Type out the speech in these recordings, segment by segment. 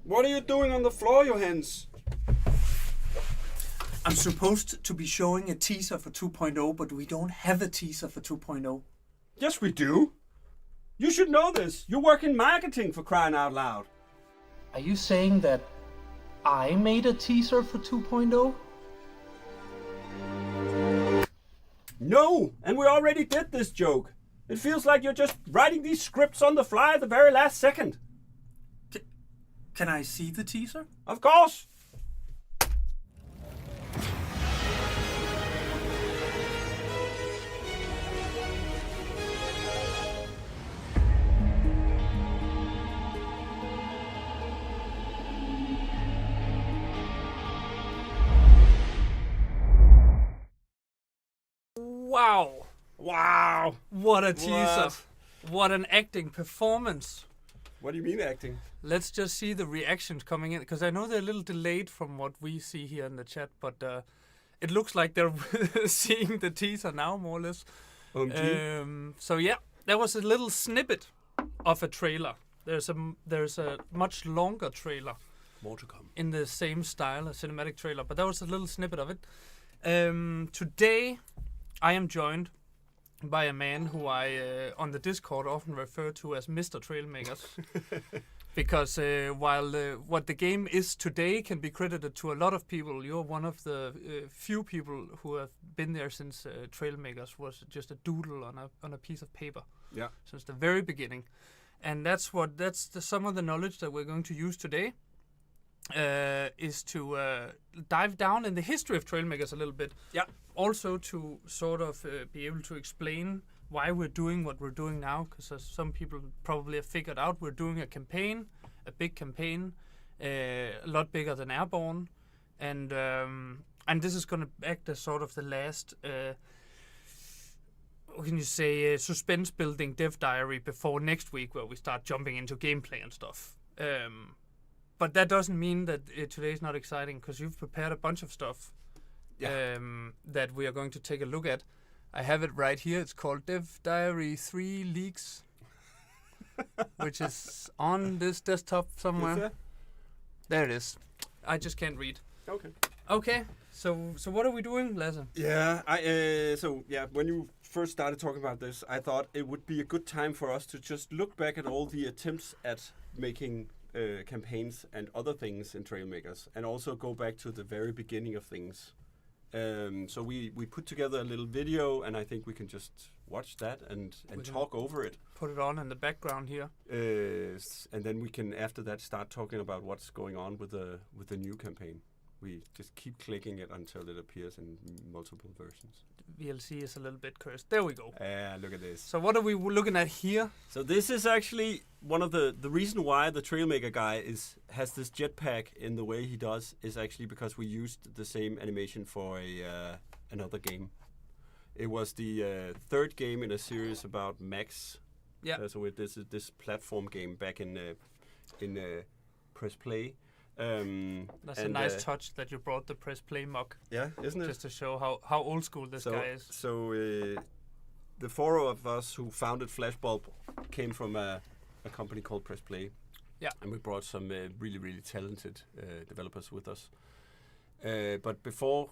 What are you doing on the floor, Johannes? I'm supposed to be showing a teaser for 2.0, but we don't have a teaser for 2.0. Yes, we do. You should know this. You work in marketing, for crying out loud. Are you saying that I made a teaser for 2.0? No, and we already did this joke. It feels like you're just writing these scripts on the fly at the very last second. Can I see the teaser? Of course. Wow. Wow. What a teaser. What? What an acting performance. What do you mean acting? Let's just see the reactions coming in, because I know they're a little delayed from what we see here in the chat, but it looks like they're seeing the teaser now, more or less. So yeah, that was a little snippet of a trailer. There's a much longer trailer. More to come. In the same style, a cinematic trailer, but that was a little snippet of it. Today, I am joined by a man who I, on the Discord, often refer to as Mr. Trailmakers. Because while what the game is today can be credited to a lot of people, you're one of the few people who have been there since Trailmakers was just a doodle on a piece of paper. Yeah. Since the very beginning. And that's some of the knowledge that we're going to use today. Is to dive down in the history of Trailmakers a little bit. Yeah. Also to sort of be able to explain why we're doing what we're doing now, because as some people probably have figured out, we're doing a campaign, a big campaign, a lot bigger than Airborne, and this is going to act as sort of the last, what can you say, suspense building dev diary before next week, where we start jumping into gameplay and stuff. But that doesn't mean that today is not exciting, because you've prepared a bunch of stuff that we are going to take a look at. I have it right here. It's called Dev Diary 3 Leaks, which is on this desktop somewhere. There it is. I just can't read. Okay. So what are we doing, Lasse? Yeah. When you first started talking about this, I thought it would be a good time for us to just look back at all the attempts at making campaigns and other things in Trailmakers, and also go back to the very beginning of things. So we put together a little video, and I think we can just watch that and talk over it. Put it on in the background here. And then we can, after that, start talking about what's going on with the new campaign. We just keep clicking it until it appears in multiple versions. VLC is a little bit cursed. There we go. Look at this. So what are we looking at here? So this is actually one of the reason why the Trailmaker guy has this jetpack in the way he does is actually because we used the same animation for another game. It was the third game in a series about Max. Yeah. So this platform game back in Press Play. That's a nice touch that you brought the press play mug. Yeah, isn't it? Just to show how old school this guy is. So the four of us who founded Flashbulb came from a company called Press Play. Yeah. And we brought some really, really talented developers with us. But before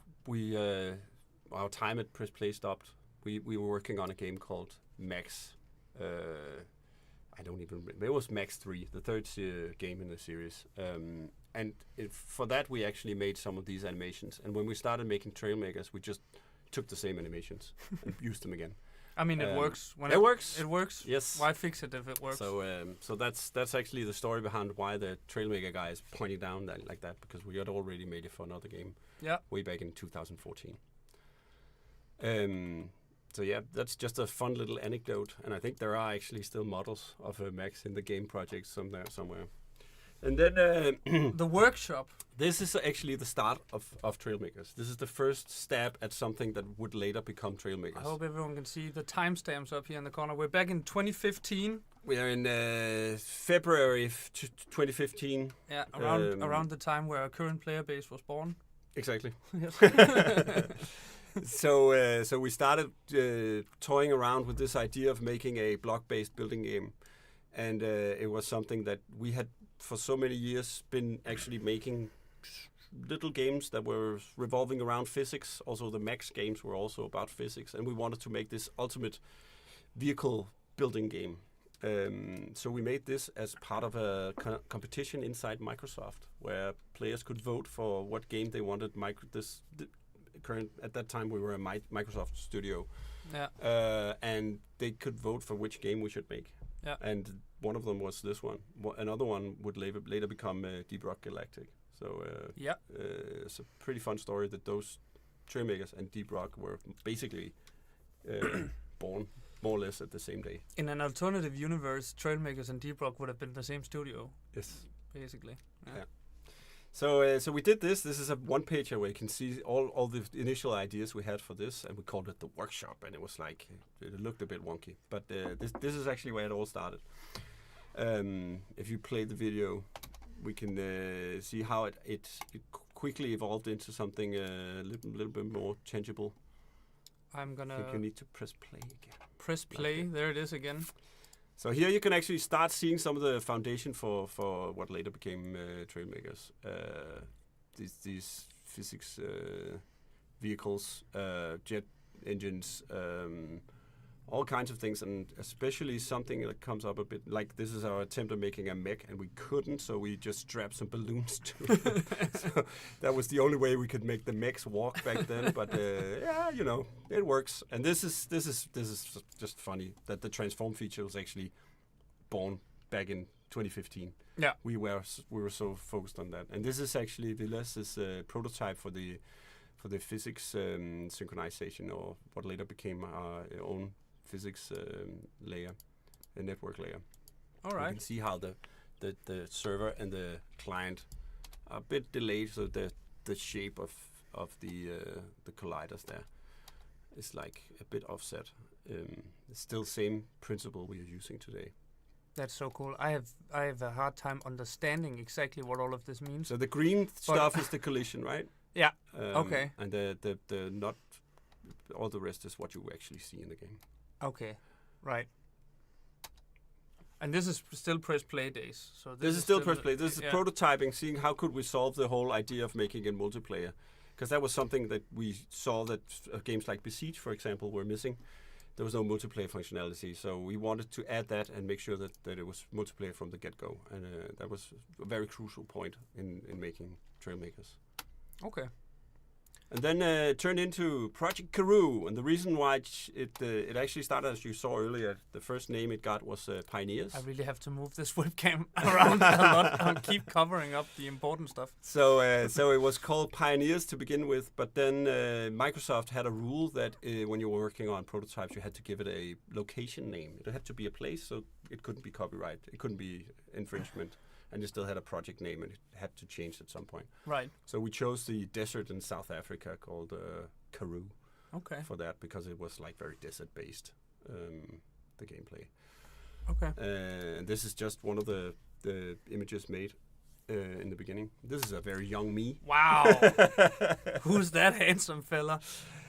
our time at Press Play stopped, we were working on a game called Max. I don't even remember. It was Max 3, the third game in the series. And for that, we actually made some of these animations. And when we started making Trailmakers, we just took the same animations and used them again. I mean, it works. It works. It works. Yes. Why fix it if it works? So that's actually the story behind why the Trailmaker guy is pointing down like that, because we had already made it for another game. Yeah. Way back in 2014. So yeah, that's just a fun little anecdote, and I think there are actually still models of Max in the game project somewhere. And then the workshop. This is actually the start of Trailmakers. This is the first stab at something that would later become Trailmakers. I hope everyone can see the timestamps up here in the corner. We're back in 2015. We are in February 2015. Yeah, around the time where our current player base was born. Exactly. Yes. So we started toying around with this idea of making a block-based building game, and it was something that we had for so many years been actually making little games that were revolving around physics. Also, the Max games were also about physics, and we wanted to make this ultimate vehicle building game. So we made this as part of a competition inside Microsoft, where players could vote for what game they wanted. At that time, we were a Microsoft studio, and they could vote for which game we should make. Yeah. And one of them was this one. Another one would later become Deep Rock Galactic. So it's a pretty fun story that those Trailmakers and Deep Rock were basically born more or less at the same day. In an alternative universe, Trailmakers and Deep Rock would have been the same studio. Yes. Basically. Yeah. So we did this. This is a one-pager where you can see all the initial ideas we had for this, and we called it the workshop. And it was like it looked a bit wonky, but this is actually where it all started. If you play the video, we can see how it quickly evolved into something a little bit more tangible. I think you need to press play again. Press play. There it is again. So here you can actually start seeing some of the foundation for what later became Trailmakers. These physics vehicles, jet engines, all kinds of things, and especially something that comes up a bit like this is our attempt at making a mech, and we couldn't, so we just strapped some balloons to it. So that was the only way we could make the mechs walk back then. But it works. And this is just funny that the transform feature was actually born back in 2015. Yeah, we were so focused on that, and this is actually Vilas' prototype for the physics synchronization, or what later became our own physics layer, a network layer. All right. You can see how the server and the client are a bit delayed, so the shape of the colliders there is like a bit offset. It's still same principle we are using today. That's so cool. I have a hard time understanding exactly what all of this means. So the green stuff is the collision, right? Yeah. Okay. And the not all the rest is what you actually see in the game. Okay. Right. And this is still press play days. So this is still press play. This is prototyping, seeing how could we solve the whole idea of making it multiplayer, because that was something that we saw that games like Besiege, for example, were missing. There was no multiplayer functionality, so we wanted to add that and make sure that it was multiplayer from the get-go, and that was a very crucial point in making Trailmakers. Okay. And then it turned into Project Karoo, and the reason why it actually started, as you saw earlier, the first name it got was Pioneers. I really have to move this webcam around a lot. I'll keep covering up the important stuff. So it was called Pioneers to begin with, but then Microsoft had a rule that when you were working on prototypes, you had to give it a location name. It had to be a place, so it couldn't be copyright. It couldn't be infringement. And you still had a project name, and it had to change at some point. Right. So we chose the desert in South Africa called Karoo. Okay. For that, because it was like very desert-based, the gameplay. Okay. And this is just one of the images made in the beginning. This is a very young me. Wow. Who's that handsome fella?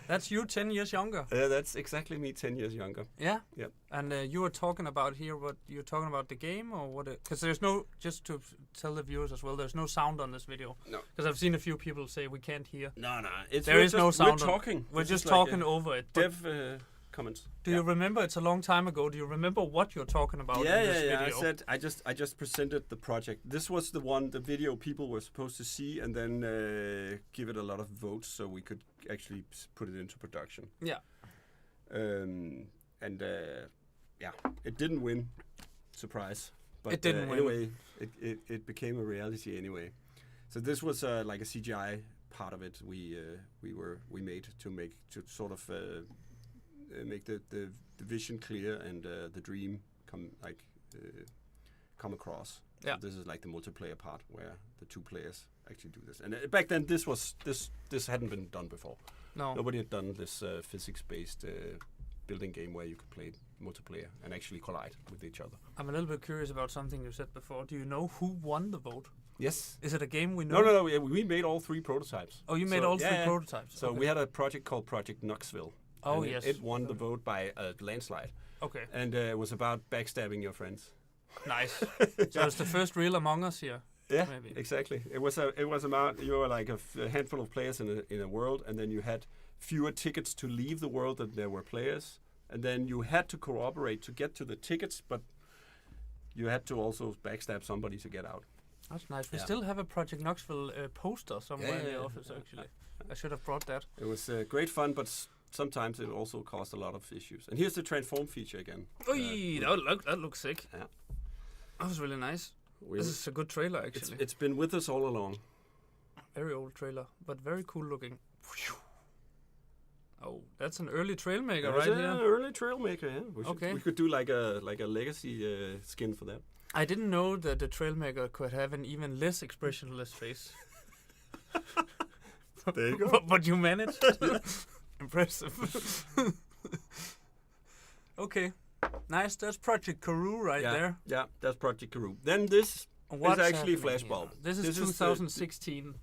That's you 10 years younger. That's exactly me 10 years younger. Yeah? Yep. And you were talking about here, what you're talking about the game, or what? Because there's no, just to tell the viewers as well, there's no sound on this video. No. Because I've seen a few people say we can't hear. No. There is no sound. We're talking. We're just talking over it. Dev comments. Do you remember? It's a long time ago. Do you remember what you're talking about in this video? I said I just presented the project. This was the video people were supposed to see, and then give it a lot of votes so we could actually put it into production. Yeah. It didn't win. Surprise. But it didn't win. Anyway, it became a reality anyway. So this was like a CGI part of it. We made to sort of make the vision clear and the dream come across. Yeah. So this is like the multiplayer part where the two players actually do this. And back then this hadn't been done before. No. Nobody had done this physics-based building game where you could play multiplayer and actually collide with each other. I'm a little bit curious about something you said before. Do you know who won the vote? Yes. Is it a game we know? No. We made all three prototypes. Oh, you made all three prototypes. So we had a project called Project Knoxville. Oh, yes. It won the vote by a landslide. Okay. And it was about backstabbing your friends. Nice. So it's the first real Among Us here. Yeah, Maybe. exactly. It was about you were like a handful of players in a world, and then you had fewer tickets to leave the world than there were players, and then you had to cooperate to get to the tickets, but you had to also backstab somebody to get out. That's nice. We Yeah. still have a Project Knoxville poster somewhere in the Yeah. office, actually. I should have brought that. It was great fun, but sometimes it also caused a lot of issues. And here's the transform feature again. Oi, that looks sick. Yeah. That was really nice. This is a good trailer, actually. It's been with us all along. Very old trailer, but very cool looking. Oh, that's an early Trailmaker right here. Early Trailmaker, yeah. Okay. We could do like a legacy skin for that. I didn't know that the Trailmaker could have an even less expressionless face. There you go. But you managed. Impressive. Okay. Nice. That's Project Karoo right there. Yeah, that's Project Karoo. Then this What's is actually happening Flashbulb. here? This is the 2016.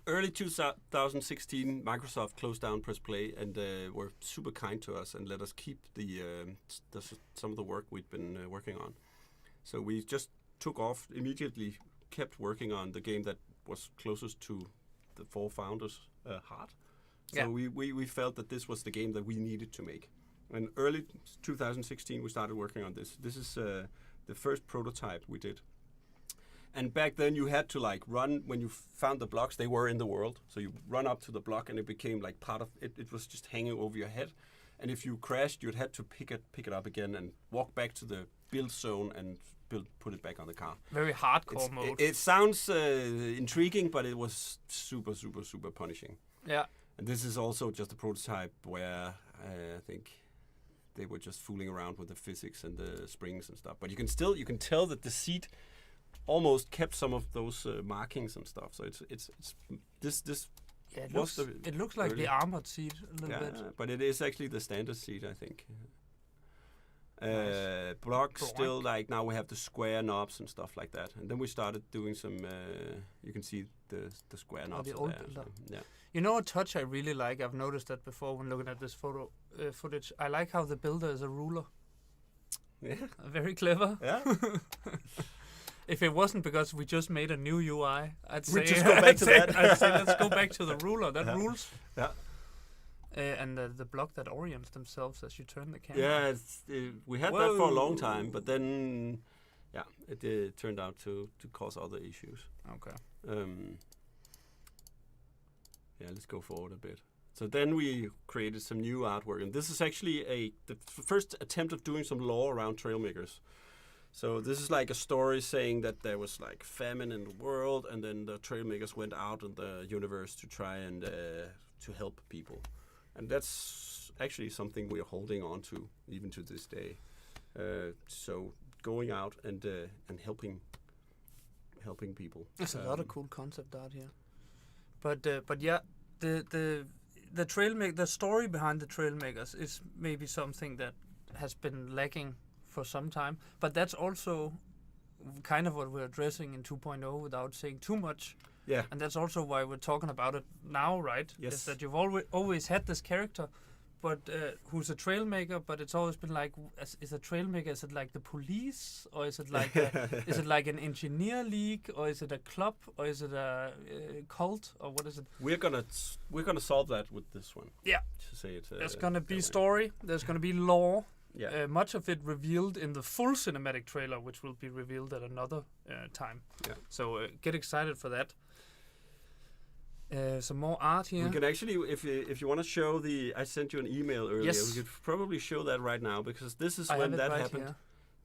early 2016, Microsoft closed down Press Play and were super kind to us and let us keep some of the work we'd been working on. So we just took off immediately, kept working on the game that was closest to the four founders' heart. So we felt that this was the game that we needed to make. And early 2016, we started working on this. This is the first prototype we did. And back then you had to like run, when you found the blocks, they were in the world. So you run up to the block and it became like part of it. It was just hanging over your head. And if you crashed, you'd had to pick it up again and walk back to the build zone and put it back on the car. Very hardcore mode. It sounds intriguing, but it was super, super, super punishing. Yeah. And this is also just a prototype where I think they were just fooling around with the physics and the springs and stuff. But you can tell that the seat almost kept some of those markings and stuff. So it's this. Yeah, it looks like the armored seat a little bit. But it is actually the standard seat, I think. Nice. Blocks still like now we have the square knobs and stuff like that. And then we started doing some. You can see the square knobs. The old there, builder. so, yeah. You know a touch I really like? I've noticed that before when looking at this photo footage. I like how the builder is a ruler. Yeah. Very clever. Yeah. If it wasn't because we just made a new UI, I'd say We'd just go back to that. I'd say let's go back to the ruler. That rules. Yeah. And the block that orients themselves as you turn the camera. Yeah, we had that for a long time, but then, yeah, it turned out to cause other issues. Okay. Yeah, let's go forward a bit. So then we created some new artwork, and this is actually the first attempt of doing some lore around Trailmakers. So this is like a story saying that there was like famine in the world, and then the Trailmakers went out in the universe to try and to help people, and that's actually something we are holding on to even to this day. So going out and helping people. There's a lot of cool concept art here. But yeah, the Trailmaker, the story behind the Trailmakers is maybe something that has been lacking for some time. But that's also kind of what we're addressing in 2.0 without saying too much. Yeah. And that's also why we're talking about it now, right? Yes. Is that you've always had this character, but who's a Trailmaker? But it's always been like, is a Trailmaker? Is it like the police, or is it like is it like an engineer league, or is it a club, or is it a cult, or what is it? We're gonna solve that with this one. Yeah. To say it. There's gonna be story. There's gonna be lore. Yeah. Much of it revealed in the full cinematic trailer, which will be revealed at another time. Yeah. So get excited for that. Some more art here. We can actually, if you want to show I sent you an email earlier. Yes. We could probably show that right now, because this is I when have it that right happened. here.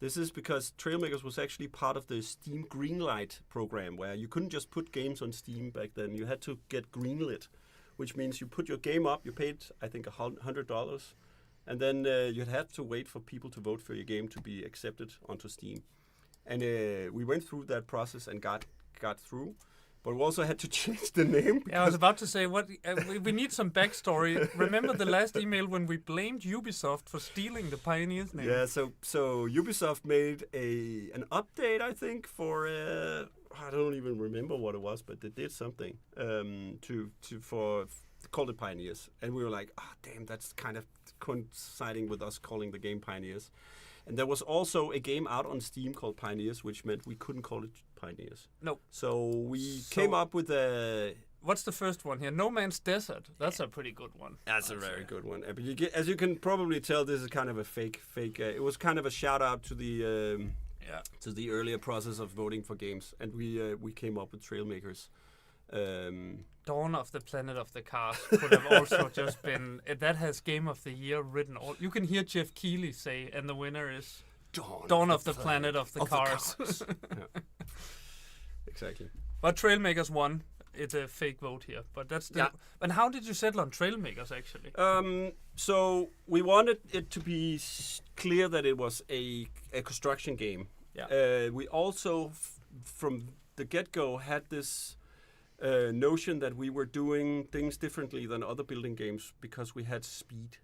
This is because Trailmakers was actually part of the Steam Greenlight program, where you couldn't just put games on Steam back then. You had to get greenlit, which means you put your game up. You paid, I think, $100, and then you'd have to wait for people to vote for your game to be accepted onto Steam. And we went through that process and got through. But we also had to change the name. Yeah, I was about to say, what we need some backstory. Remember the last email when we blamed Ubisoft for stealing the Pioneer's name? Yeah, so Ubisoft made an update, I think, for I don't even remember what it was, but they did something for called it Pioneers, and we were like, damn, that's kind of coinciding with us calling the game Pioneers. And there was also a game out on Steam called Pioneers, which meant we couldn't call it Pioneers. No. So we came up with a... What's the first one here? No Man's Desert. That's a pretty good one. That's a very good one. But as you can probably tell, this is kind of a fake. It was kind of a shout out to the earlier process of voting for games, and we came up with Trailmakers. Dawn of the Planet of the Cars could have also just been... That has Game of the Year written all... You can hear Jeff Keighley say, and the winner is Dawn of the Planet of the Cars. Yeah. Exactly. But Trailmakers won. It's a fake vote here, but that's the... Yeah. And how did you settle on Trailmakers, actually? So we wanted it to be clear that it was a construction game. Yeah. We also, from the get-go, had this notion that we were doing things differently than other building games because we had speed.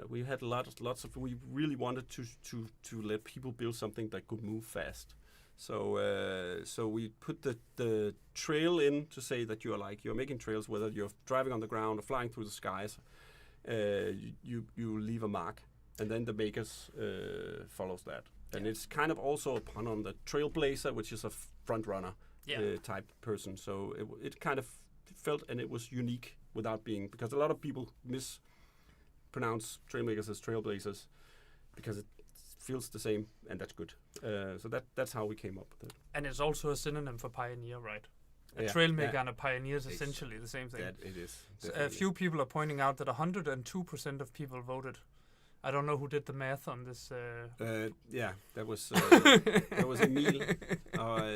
We had lots of... We really wanted to let people build something that could move fast. So we put the trail in to say that you're making trails, whether you're driving on the ground or flying through the skies. You leave a mark, and then the makers follows that. And it's kind of also a pun on the Trailblazer, which is a front runner type person. So it kind of felt, and it was unique without being, because a lot of people mispronounce Trailmakers as Trailblazers because it feels the same, and that's good. So that's how we came up with it. And it's also a synonym for pioneer, right? A Trailmaker and a pioneer is essentially the same thing. That it is. A few people are pointing out that 102% of people voted. I don't know who did the math on this. That was Emil, our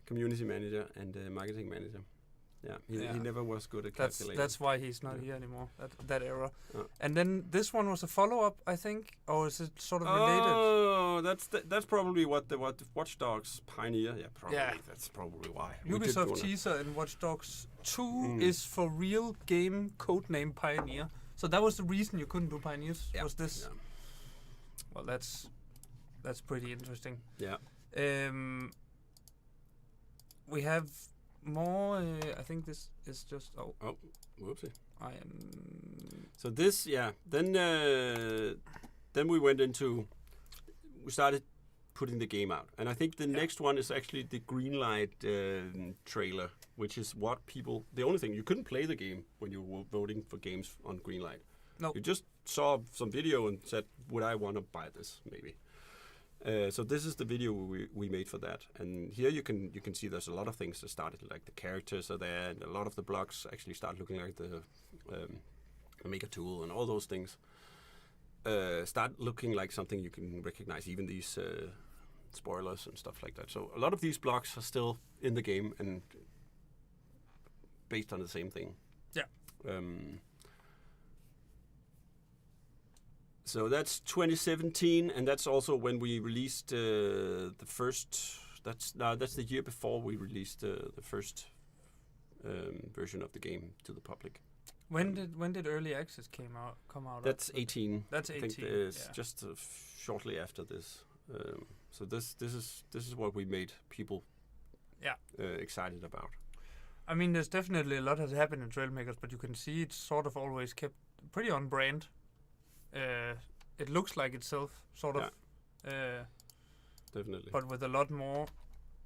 community manager and marketing manager. Yeah, he never was good at calculating. That's why he's not here anymore. That era. And then this one was a follow-up, I think, or is it sort of related? Oh, that's probably what the Watch Dogs Pioneer. Yeah, probably. Yeah. That's probably why. Ubisoft teaser in Watch Dogs 2 is for real game codename Pioneer. So that was the reason you couldn't do Pioneers. Was this? Yeah. Well, that's pretty interesting. Yeah. We have more. I think this is just. Oh, whoopsie. I am. So this, Then we went into. We started putting the game out, and I think the next one is actually the Greenlight trailer, which is what people. The only thing you couldn't play the game when you were voting for games on Greenlight. No. You just saw some video and said, "Would I want to buy this?" Maybe. So this is the video we made for that, and here you can see there's a lot of things that started, like the characters are there, and a lot of the blocks actually start looking like the Maker tool, and all those things start looking like something you can recognize, even these spoilers and stuff like that. So a lot of these blocks are still in the game and based on the same thing. Yeah. So that's 2017, and that's also when we released the first. That's the year before we released the first version of the game to the public. When did early access come out? That's 18. That's 18. I think it's just shortly after this. So this is what we made people excited about. I mean, there's definitely a lot has happened in Trailmakers, but you can see it's sort of always kept pretty on brand. It looks like itself, sort of. Definitely. But with a lot more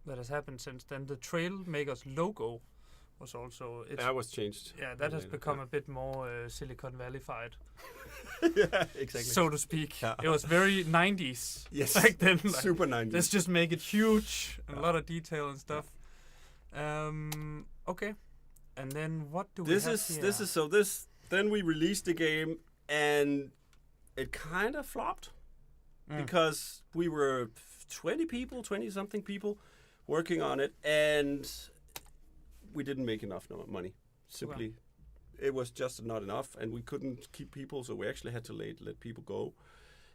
that has happened since then. The Trailmakers logo was also... That was changed. Yeah, that has become a bit more Silicon Valley-fied. Yeah, exactly. So to speak. Yeah. It was very 90s back then. Like, super 90s. Let's just make it huge. And a lot of detail and stuff. Okay. And then what do we have here? Then we released the game, and it kind of flopped because we were 20-something people working on it, and we didn't make enough money. Simply, it was just not enough, and we couldn't keep people, so we actually had to let people go.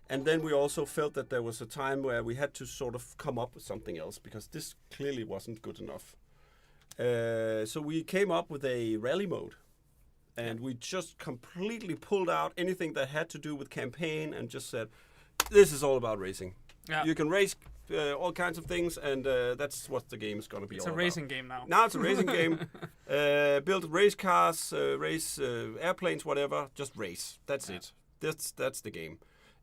And then we also felt that there was a time where we had to sort of come up with something else, because this clearly wasn't good enough. So we came up with a rally mode. And we just completely pulled out anything that had to do with campaign and just said, this is all about racing. Yeah. You can race all kinds of things, and that's what the game is going to be all about. It's a racing game now. Now it's a racing game. Build race cars, race airplanes, whatever. Just race. That's it. That's the game.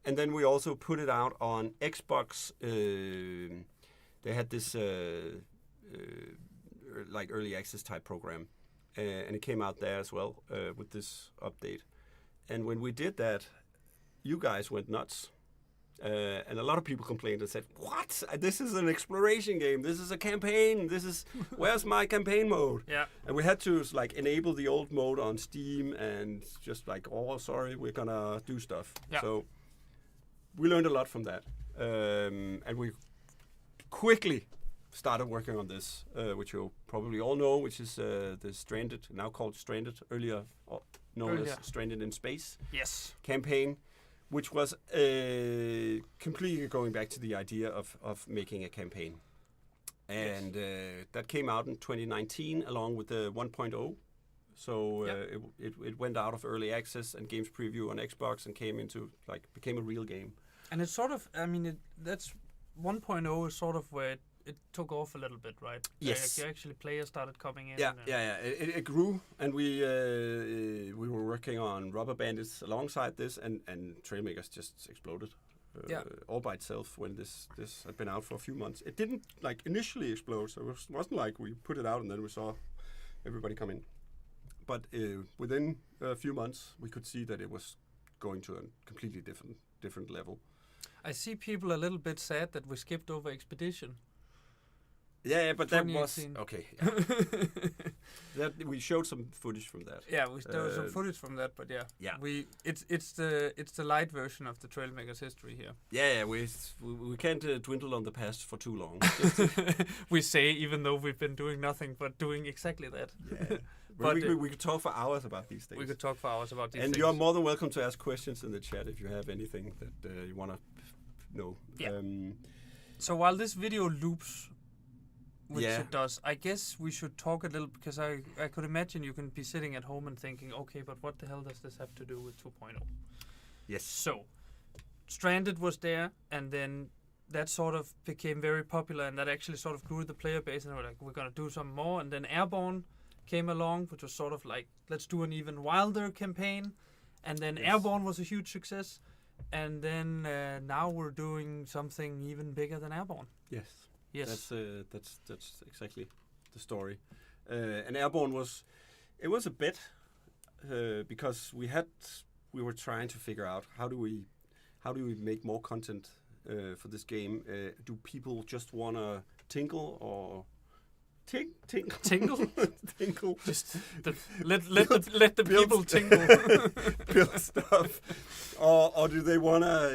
And then we also put it out on Xbox. They had this like early access type program, and it came out there as well with this update. And when we did that, you guys went nuts. And a lot of people complained and said, "What? This is an exploration game. This is a campaign. Where's my campaign mode?" Yeah. And we had to like enable the old mode on Steam and just like, "Oh, sorry, we're gonna do stuff." Yeah. So we learned a lot from that, and we quickly started working on this, which you probably all know, which is the Stranded, now called Stranded, earlier known as Stranded in Space campaign, which was completely going back to the idea of making a campaign. And that came out in 2019 along with the 1.0. So it went out of early access and games preview on Xbox and became a real game. And it's sort of, I mean, that's 1.0 is sort of where it took off a little bit, right? Yes. Actually, players started coming in. Yeah. It grew, and we were working on Rubber Bandits alongside this, and Trailmakers just exploded all by itself when this had been out for a few months. It didn't like initially explode, so it wasn't like we put it out and then we saw everybody come in. But within a few months, we could see that it was going to a completely different level. I see people a little bit sad that we skipped over Expedition. Yeah, but that was okay. Yeah. We showed some footage from that. Yeah, there was some footage from that, but it's the light version of the Trailmakers history here. Yeah, we can't dwindle on the past for too long. We say, even though we've been doing nothing but doing exactly that. Yeah. But we could talk for hours about these things. We could talk for hours about these things. And you're more than welcome to ask questions in the chat if you have anything that you want to know. Yeah. So while this video loops, which it does, I guess we should talk a little, because I could imagine you can be sitting at home and thinking, okay, but what the hell does this have to do with 2.0? Yes. So, Stranded was there, and then that sort of became very popular, and that actually sort of grew the player base, and we're going to do some more. And then Airborne came along, which was sort of like, let's do an even wilder campaign. And then Airborne was a huge success. And then now we're doing something even bigger than Airborne. Yes. Yes. That's exactly the story. And Airborne was a bit because we were trying to figure out how do we make more content for this game. Do people just wanna tinkle or tingle? Tinkle. Just let the people tingle. Build stuff, or do they wanna?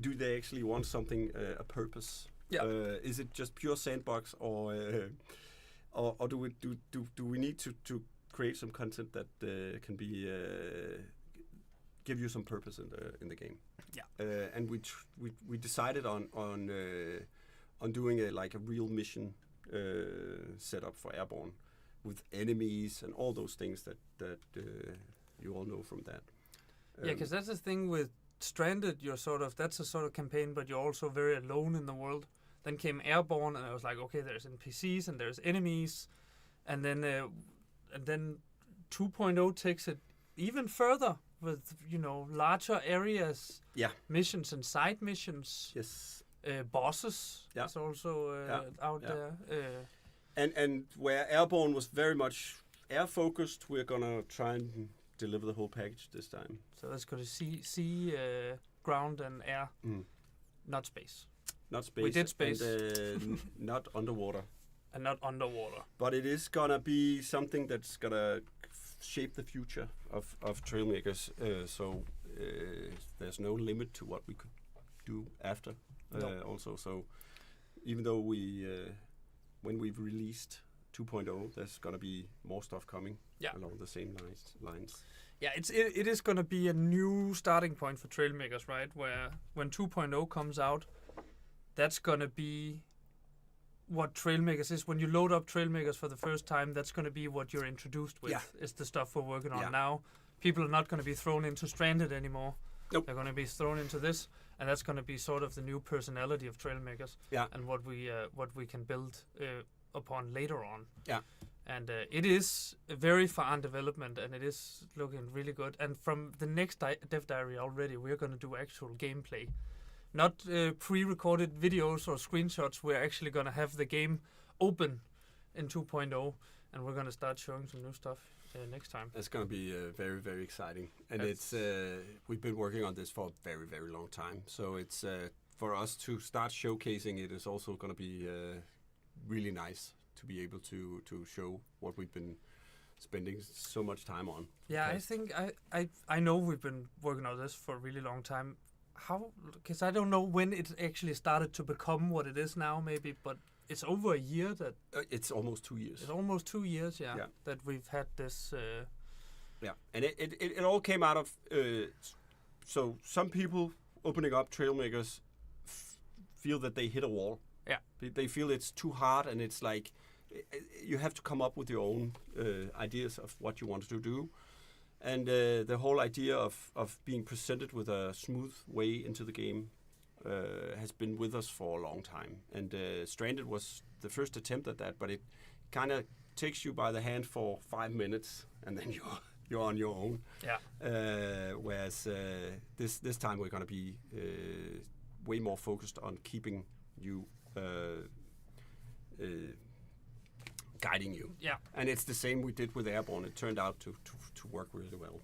Do they actually want something a purpose? Yeah. Is it just pure sandbox, or do we need to create some content that can be give you some purpose in the game? Yeah. And we decided on doing a real mission setup for Airborne with enemies and all those things that you all know from that. Yeah, because that's the thing with Stranded. That's a sort of campaign, but you're also very alone in the world. Then came Airborne, and I was like, okay, there's NPCs and there's enemies, and then 2.0 takes it even further with larger areas, missions and side missions. Yes. Bosses is also out there. And where Airborne was very much air focused, we're gonna try and deliver the whole package this time. So that's going to sea, ground, and air, not space. Not space. We did space, and, not underwater. And not underwater. But it is gonna be something that's gonna shape the future of Trailmakers. So there's no limit to what we could do after. Also, so even though when we've released 2.0, there's gonna be more stuff coming along the same lines. Yeah, it is gonna be a new starting point for Trailmakers, right? Where when 2.0 comes out, that's gonna be what Trailmakers is. When you load up Trailmakers for the first time, that's gonna be what you're introduced with. Yeah. Is the stuff we're working on now. People are not gonna be thrown into Stranded anymore. Nope. They're gonna be thrown into this, and that's gonna be sort of the new personality of Trailmakers. Yeah. And what we can build upon later on. Yeah. And it is very far in development, and it is looking really good. And from the next dev diary already, we're going to do actual gameplay. Not pre-recorded videos or screenshots. We're actually going to have the game open in 2.0, and we're going to start showing some new stuff next time. It's going to be very, very exciting. And it's we've been working on this for a very, very long time. So it's for us to start showcasing it is also going to be really nice to be able to show what we've been spending so much time on. Yeah, I think I know we've been working on this for a really long time. How? Because I don't know when it actually started to become what it is now, maybe, but it's over a year that... it's almost 2 years. It's almost 2 years, yeah. That we've had this... Yeah, and it all came out of... so some people opening up Trailmakers feel that they hit a wall. Yeah. They feel it's too hard, and it's like... you have to come up with your own ideas of what you want to do. And the whole idea of being presented with a smooth way into the game has been with us for a long time. And Stranded was the first attempt at that, but it kind of takes you by the hand for 5 minutes, and then you're on your own. Yeah. Whereas this time we're going to be way more focused on keeping you... guiding you. Yeah. And it's the same we did with Airborne. It turned out to work really well.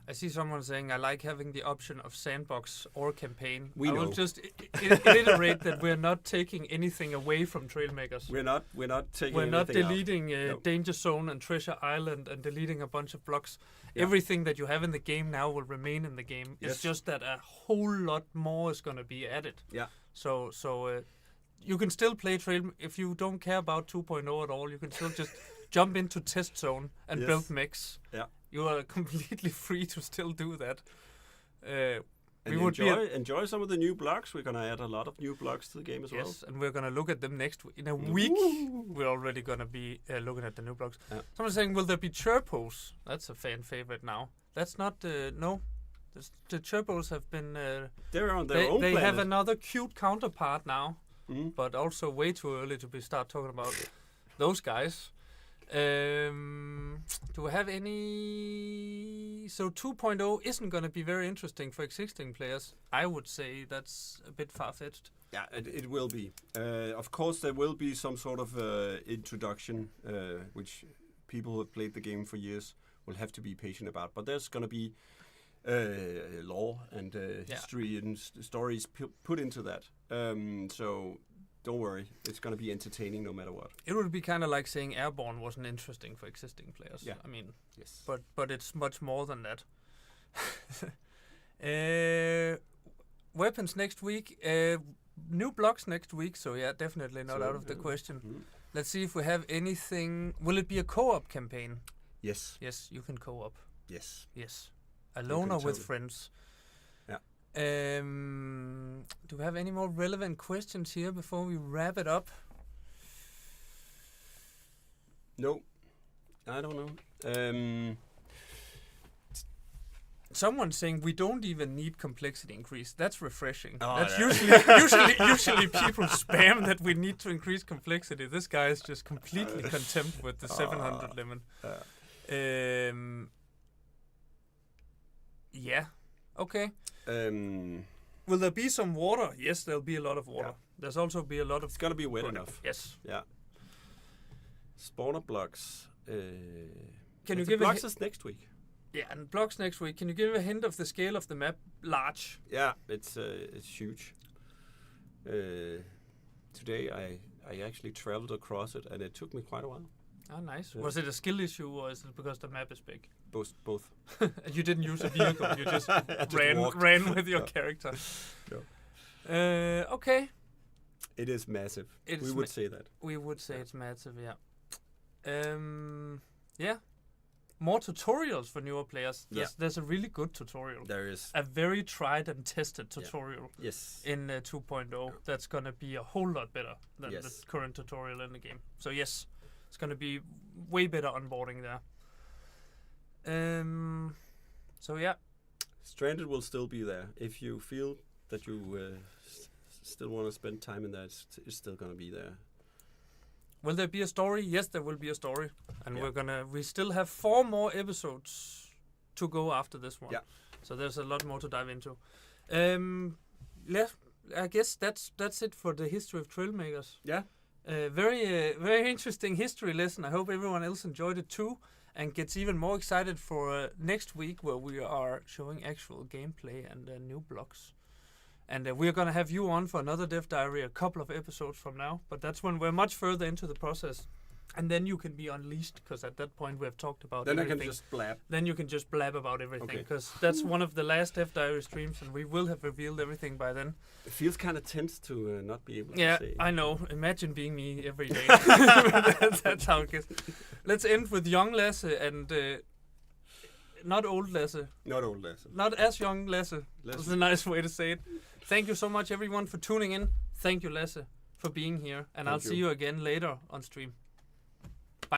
I see someone saying, I like having the option of sandbox or campaign. I will just iterate that we're not taking anything away from Trailmakers. We're not taking We're not anything deleting out. Danger Zone and Treasure Island and deleting a bunch of blocks. Yeah. Everything that you have in the game now will remain in the game. Yes. It's just that a whole lot more is going to be added. Yeah. So you can still play Trail if you don't care about 2.0 at all. You can still just jump into Test Zone and build mechs. Yeah. You are completely free to still do that. And enjoy some of the new blocks. We're going to add a lot of new blocks to the game as well. Yes, and we're going to look at them next week. In a week, we're already going to be looking at the new blocks. Yeah. Someone's saying, will there be chirpos? That's a fan favorite now. That's not, no. The chirpos have been... they're on their own They planet. have another cute counterpart now, but also way too early to start talking about those guys. Do we have any... So 2.0 isn't going to be very interesting for existing players. I would say that's a bit far-fetched. Yeah, it will be. Of course, there will be some sort of introduction, which people who have played the game for years will have to be patient about. But there's going to be lore and history and stories put into that. So... don't worry, it's going to be entertaining no matter what. It would be kind of like saying Airborne wasn't interesting for existing players. Yeah. I mean, yes. But it's much more than that. Weapons next week. New blocks next week, so yeah, definitely not out of the question. Mm-hmm. Let's see if we have anything. Will it be a co-op campaign? Yes. Yes, you can co-op. Yes. Yes. Alone or with friends. Yeah. Do we have any more relevant questions here before we wrap it up? No, I don't know. Someone's saying we don't even need complexity increase. That's refreshing. Oh, that's yeah. usually people spam that we need to increase complexity. This guy is just completely content with the 700 limit. Yeah. Okay. Will there be some water? Yes, there'll be a lot of water. Yeah. There's also be a lot of... It's going to be wet enough. Yes. Yeah. Spawner blocks. Can you give blocks is next week? Yeah, and blocks next week. Can you give a hint of the scale of the map? Large. Yeah, it's huge. Today I actually traveled across it, and it took me quite a while. Oh, nice. Yeah. Was it a skill issue, or is it because the map is big? Both. You didn't use a vehicle. You just ran with your character. Yeah. Okay. It is massive. We would say that. We would say it's massive, yeah. Yeah. More tutorials for newer players. There's a really good tutorial. There is. A very tried and tested tutorial. Yeah. Yes. In 2.0. That's going to be a whole lot better than the current tutorial in the game. So yes, it's going to be way better onboarding there. So yeah. Stranded will still be there. If you feel that you still want to spend time in that, it's still going to be there. Will there be a story? Yes, there will be a story. And Yeah. we still have 4 more episodes to go after this one. Yeah. So there's a lot more to dive into. I guess that's it for the history of Trailmakers. Yeah. Very interesting history lesson. I hope everyone else enjoyed it too, and gets even more excited for next week, where we are showing actual gameplay and new blocks. And we're gonna have you on for another Dev Diary a couple of episodes from now. But that's when we're much further into the process, and then you can be unleashed, because at that point we have talked about Then everything. I can just blab. Then you can just blab about everything, Okay. because that's one of the last Dev Diary streams, and we will have revealed everything by then. It feels kind of tense to not be able Yeah, to say. I know. Imagine being me every day. That's how it gets. Let's end with young Lasse and not old Lasse. Not old Lasse. Not as young Lasse. Lasse. That's a nice way to say it. Thank you so much, everyone, for tuning in. Thank you, Lasse, for being here. And Thank I'll see you. you again later on stream.